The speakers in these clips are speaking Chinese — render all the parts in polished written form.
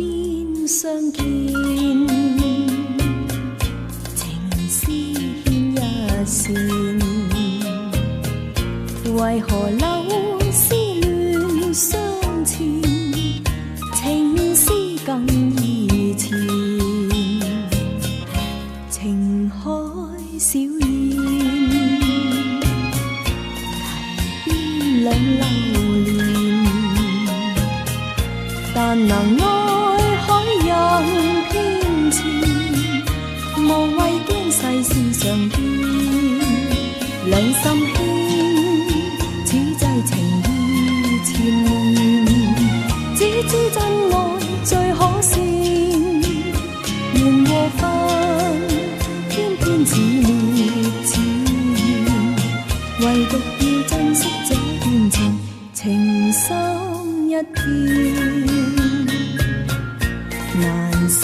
邊相見，情絲牽一線，為何留思戀相纏，情絲更易纏，情海小燕，堤邊兩流連，但能愛海洋偏纏，無謂驚世事常變，兩心牽，此際情意纏綿，只知真愛最可笑，緣和分偏偏似烈似緣，唯獨要珍惜這段情，情深一片，難捨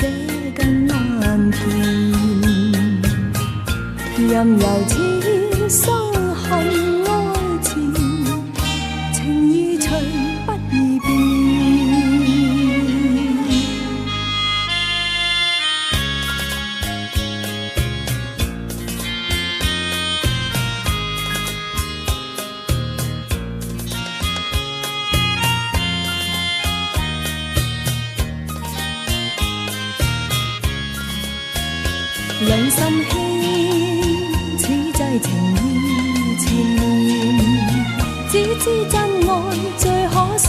更難填，任由此生恨愛纏，情意隨不易變。兩心牽，此際情意纏綿，只知真愛最可笑，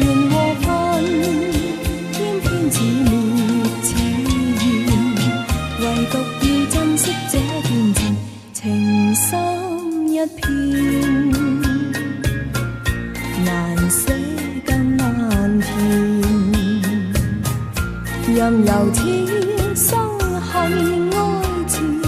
緣和分偏偏似烈似緣，唯獨要珍惜這段情，情深一片，難捨更難填，任由此生恨愛纏。